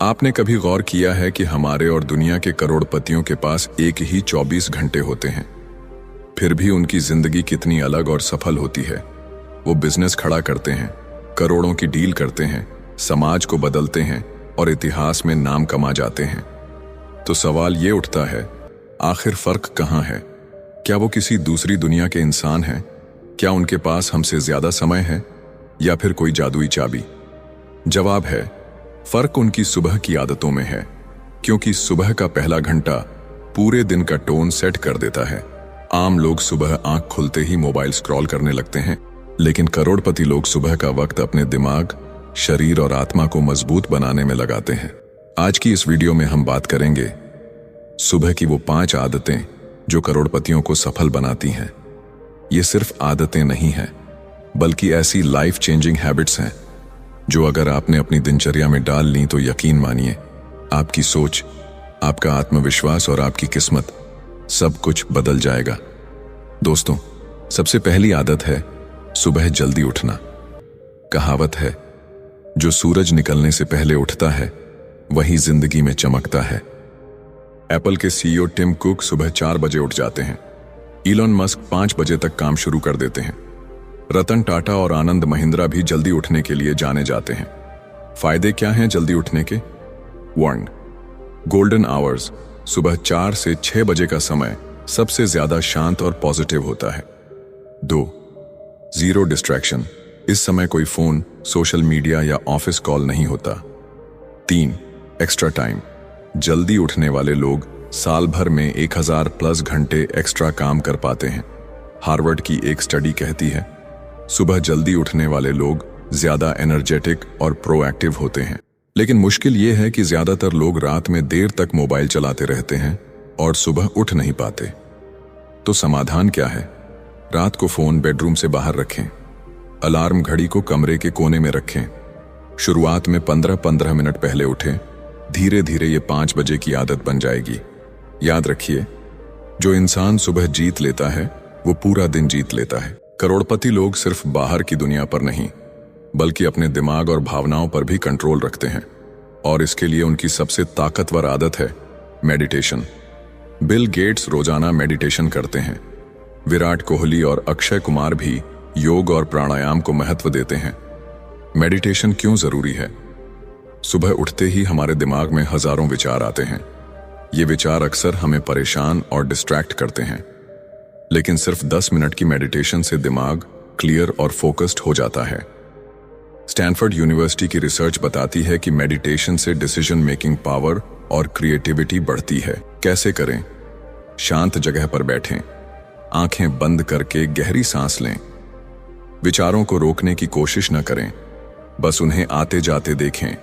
आपने कभी गौर किया है कि हमारे और दुनिया के करोड़पतियों के पास एक ही 24 घंटे होते हैं, फिर भी उनकी जिंदगी कितनी अलग और सफल होती है। वो बिजनेस खड़ा करते हैं, करोड़ों की डील करते हैं, समाज को बदलते हैं और इतिहास में नाम कमा जाते हैं। तो सवाल ये उठता है, आखिर फर्क कहाँ है? क्या वो किसी दूसरी दुनिया के इंसान हैं? क्या उनके पास हमसे ज्यादा समय है या फिर कोई जादुई चाबी? जवाब है, फर्क उनकी सुबह की आदतों में है, क्योंकि सुबह का पहला घंटा पूरे दिन का टोन सेट कर देता है। आम लोग सुबह आंख खुलते ही मोबाइल स्क्रॉल करने लगते हैं, लेकिन करोड़पति लोग सुबह का वक्त अपने दिमाग, शरीर और आत्मा को मजबूत बनाने में लगाते हैं। आज की इस वीडियो में हम बात करेंगे सुबह की वो 5 आदतें जो करोड़पतियों को सफल बनाती हैं। ये सिर्फ आदतें नहीं हैं, बल्कि ऐसी लाइफ चेंजिंग हैबिट्स हैं जो अगर आपने अपनी दिनचर्या में डाल ली तो यकीन मानिए, आपकी सोच, आपका आत्मविश्वास और आपकी किस्मत सब कुछ बदल जाएगा। दोस्तों, सबसे पहली आदत है सुबह जल्दी उठना। कहावत है, जो सूरज निकलने से पहले उठता है वही जिंदगी में चमकता है। एप्पल के सीईओ टिम कुक सुबह 4 बजे उठ जाते हैं। इलॉन मस्क 5 बजे तक काम शुरू कर देते हैं। रतन टाटा और आनंद महिंद्रा भी जल्दी उठने के लिए जाने जाते हैं। फायदे क्या हैं जल्दी उठने के? 1. Golden hours. सुबह 4 से 6 बजे का समय सबसे ज्यादा शांत और पॉजिटिव होता है। 2. Zero distraction. इस समय कोई फोन, सोशल मीडिया या ऑफिस कॉल नहीं होता। 3. Extra time. जल्दी उठने वाले लोग साल भर में 1000+ घंटे एक्स्ट्रा काम कर पाते हैं। हार्वर्ड की एक स्टडी कहती है, सुबह जल्दी उठने वाले लोग ज्यादा एनर्जेटिक और प्रोएक्टिव होते हैं। लेकिन मुश्किल ये है कि ज्यादातर लोग रात में देर तक मोबाइल चलाते रहते हैं और सुबह उठ नहीं पाते। तो समाधान क्या है? रात को फोन बेडरूम से बाहर रखें। अलार्म घड़ी को कमरे के कोने में रखें। शुरुआत में 15-15 मिनट पहले उठें। धीरे धीरे ये 5 बजे की आदत बन जाएगी। याद रखिए, जो इंसान सुबह जीत लेता है वो पूरा दिन जीत लेता है। करोड़पति लोग सिर्फ बाहर की दुनिया पर नहीं, बल्कि अपने दिमाग और भावनाओं पर भी कंट्रोल रखते हैं, और इसके लिए उनकी सबसे ताकतवर आदत है मेडिटेशन। बिल गेट्स रोजाना मेडिटेशन करते हैं। विराट कोहली और अक्षय कुमार भी योग और प्राणायाम को महत्व देते हैं। मेडिटेशन क्यों जरूरी है? सुबह उठते ही हमारे दिमाग में हजारों विचार आते हैं। ये विचार अक्सर हमें परेशान और डिस्ट्रैक्ट करते हैं, लेकिन सिर्फ 10 मिनट की मेडिटेशन से दिमाग क्लियर और फोकस्ड हो जाता है। स्टैनफोर्ड यूनिवर्सिटी की रिसर्च बताती है कि मेडिटेशन से डिसीजन मेकिंग पावर और क्रिएटिविटी बढ़ती है। कैसे करें? शांत जगह पर बैठें, आंखें बंद करके गहरी सांस लें। विचारों को रोकने की कोशिश न करें, बस उन्हें आते जाते देखें।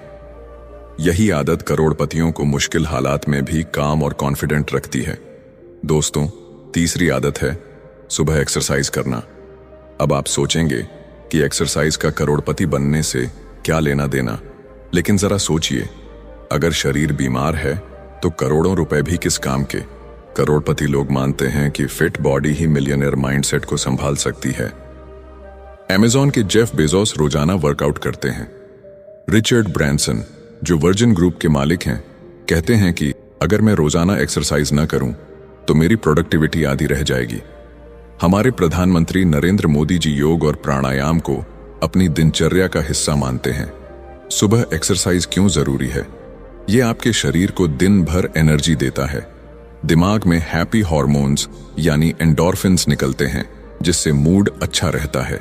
यही आदत करोड़पतियों को मुश्किल हालात में भी काम और कॉन्फिडेंट रखती है। दोस्तों, तीसरी आदत है सुबह एक्सरसाइज करना। अब आप सोचेंगे कि एक्सरसाइज का करोड़पति बनने से क्या लेना देना, लेकिन जरा सोचिए, अगर शरीर बीमार है तो करोड़ों रुपए भी किस काम के? करोड़पति लोग मानते हैं कि फिट बॉडी ही मिलियनेयर माइंडसेट को संभाल सकती है। अमेज़न के जेफ बेजोस रोजाना वर्कआउट करते हैं। रिचर्ड ब्रैंसन, जो वर्जिन ग्रुप के मालिक हैं, कहते हैं कि अगर मैं रोजाना एक्सरसाइज न करूं तो मेरी प्रोडक्टिविटी आधी रह जाएगी। हमारे प्रधानमंत्री नरेंद्र मोदी जी योग और प्राणायाम को अपनी दिनचर्या का हिस्सा मानते हैं। सुबह एक्सरसाइज क्यों जरूरी है? ये आपके शरीर को दिन भर एनर्जी देता है। दिमाग में हैप्पी हार्मोन्स यानी एंडोर्फिन्स निकलते हैं, जिससे मूड अच्छा रहता है।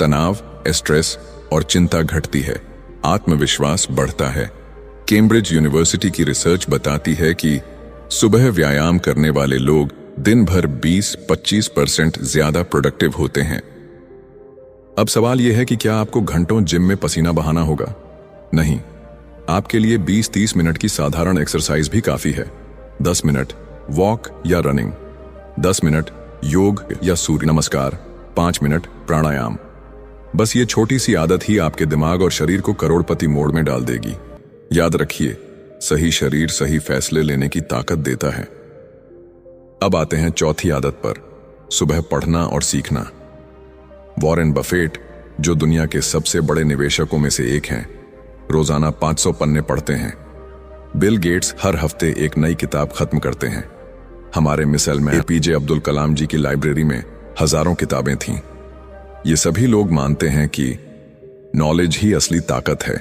तनाव, स्ट्रेस और चिंता घटती है। आत्मविश्वास बढ़ता है। कैम्ब्रिज यूनिवर्सिटी की रिसर्च बताती है कि सुबह व्यायाम करने वाले लोग दिन भर 20-25% ज्यादा प्रोडक्टिव होते हैं। अब सवाल यह है कि क्या आपको घंटों जिम में पसीना बहाना होगा? नहीं, आपके लिए 20-30 मिनट की साधारण एक्सरसाइज भी काफी है। 10 मिनट वॉक या रनिंग, 10 मिनट योग या सूर्य नमस्कार, 5 मिनट प्राणायाम। बस ये छोटी सी आदत ही आपके दिमाग और शरीर को करोड़पति मोड में डाल देगी। याद रखिए, सही शरीर सही फैसले लेने की ताकत देता है। अब आते हैं चौथी आदत पर, सुबह पढ़ना और सीखना। वॉरेन बफेट, जो दुनिया के सबसे बड़े निवेशकों में से एक हैं, रोजाना 500 पन्ने पढ़ते हैं। बिल गेट्स हर हफ्ते एक नई किताब खत्म करते हैं। हमारे मिसाल में एपीजे अब्दुल कलाम जी की लाइब्रेरी में हजारों किताबें थीं। ये सभी लोग मानते हैं कि नॉलेज ही असली ताकत है।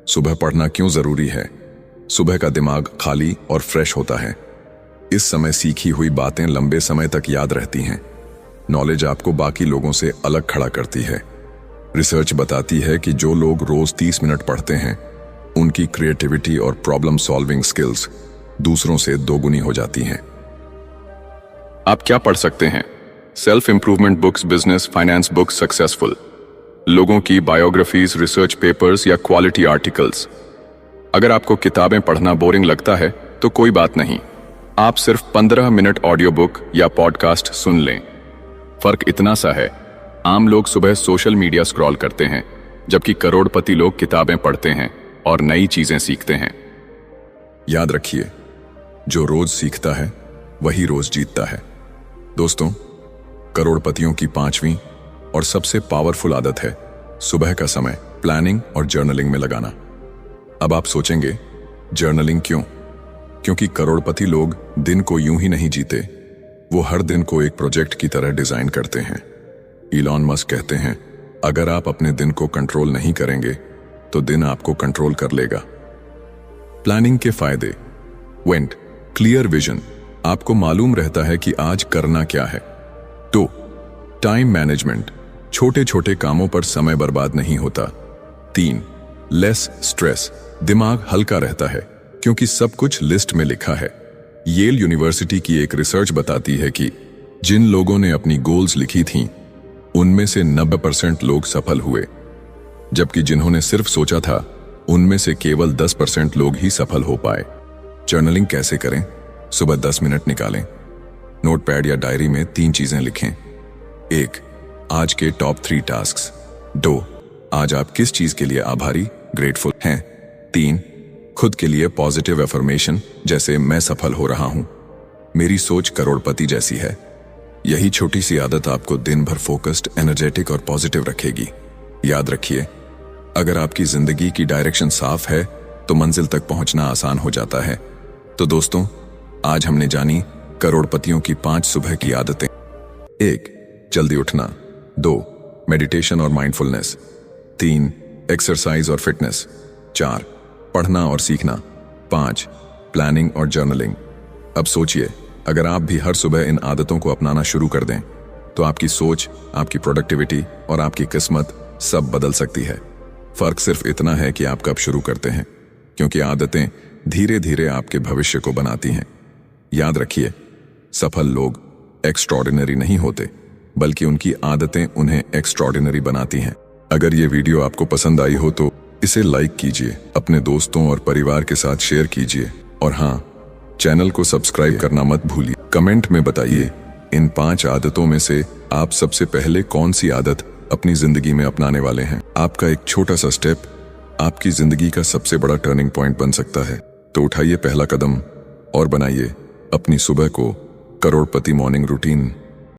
सुबह पढ़ना क्यों जरूरी है? सुबह का दिमाग खाली और फ्रेश होता है। इस समय सीखी हुई बातें लंबे समय तक याद रहती हैं। नॉलेज आपको बाकी लोगों से अलग खड़ा करती है। रिसर्च बताती है कि जो लोग रोज 30 मिनट पढ़ते हैं, उनकी क्रिएटिविटी और प्रॉब्लम सॉल्विंग स्किल्स दूसरों से दोगुनी हो जाती हैं। आप क्या पढ़ सकते हैं? Self improvement books, business, finance books, successful लोगों की बायोग्राफीज, रिसर्च पेपर्स या क्वालिटी आर्टिकल्स। अगर आपको किताबें पढ़ना बोरिंग लगता है तो कोई बात नहीं, आप सिर्फ 15 मिनट ऑडियो बुक या पॉडकास्ट सुन लें। फर्क इतना सा है, आम लोग सुबह सोशल मीडिया स्क्रॉल करते हैं, जबकि करोड़पति लोग किताबें पढ़ते हैं और नई चीजें सीखते हैं। याद रखिए, जो रोज सीखता है वही रोज जीतता है। दोस्तों, करोड़पतियों की 5वीं और सबसे पावरफुल आदत है सुबह का समय प्लानिंग और जर्नलिंग में लगाना। अब आप सोचेंगे, जर्नलिंग क्यों? क्योंकि करोड़पति लोग दिन को यूं ही नहीं जीते, वो हर दिन को एक प्रोजेक्ट की तरह डिजाइन करते हैं। इलॉन मस्क कहते हैं, अगर आप अपने दिन को कंट्रोल नहीं करेंगे तो दिन आपको कंट्रोल कर लेगा। प्लानिंग के फायदे। वेंट क्लियर विजन, आपको मालूम रहता है कि आज करना क्या है। 2. टाइम मैनेजमेंट, छोटे छोटे कामों पर समय बर्बाद नहीं होता। 3. लेस स्ट्रेस, दिमाग हल्का रहता है क्योंकि सब कुछ लिस्ट में लिखा है। येल यूनिवर्सिटी की एक रिसर्च बताती है कि जिन लोगों ने अपनी गोल्स लिखी थीं, उनमें से 90% लोग सफल हुए, जबकि जिन्होंने सिर्फ सोचा था, उनमें से केवल 10% लोग ही सफल हो पाए। जर्नलिंग कैसे करें? सुबह 10 मिनट निकालें, नोटपैड या डायरी में 3 चीजें लिखें। 1. आज के टॉप 3 टास्क्स। 2. आज आप किस चीज के लिए आभारी ग्रेटफुल हैं। 3. खुद के लिए पॉजिटिव एफर्मेशन, जैसे मैं सफल हो रहा हूं, मेरी सोच करोड़पति जैसी है। यही छोटी सी आदत आपको दिन भर फोकस्ड, एनर्जेटिक और पॉजिटिव रखेगी। याद रखिए, अगर आपकी जिंदगी की डायरेक्शन साफ है तो मंजिल तक पहुंचना आसान हो जाता है। तो दोस्तों, आज हमने जानी करोड़पतियों की 5 सुबह की आदतें। 1. जल्दी उठना। 2. मेडिटेशन और माइंडफुलनेस। 3. एक्सरसाइज और फिटनेस। 4. पढ़ना और सीखना। 5. प्लानिंग और जर्नलिंग। अब सोचिए, अगर आप भी हर सुबह इन आदतों को अपनाना शुरू कर दें तो आपकी सोच, आपकी प्रोडक्टिविटी और आपकी किस्मत सब बदल सकती है। फर्क सिर्फ इतना है कि आप कब शुरू करते हैं, क्योंकि आदतें धीरे धीरे आपके भविष्य को बनाती हैं। याद रखिए, सफल लोग एक्स्ट्रॉर्डिनरी नहीं होते, बल्कि उनकी आदतें उन्हें एक्स्ट्रॉर्डिनरी बनाती हैं। अगर ये वीडियो आपको पसंद आई हो तो इसे लाइक कीजिए, अपने दोस्तों और परिवार के साथ शेयर कीजिए, और हाँ, चैनल को सब्सक्राइब करना मत भूलिए। कमेंट में बताइए, इन 5 आदतों में से आप सबसे पहले कौन सी आदत अपनी जिंदगी में अपनाने वाले हैं। आपका एक छोटा सा स्टेप आपकी जिंदगी का सबसे बड़ा टर्निंग पॉइंट बन सकता है। तो उठाइए पहला कदम और बनाइए अपनी सुबह को करोड़पति मॉर्निंग रूटीन।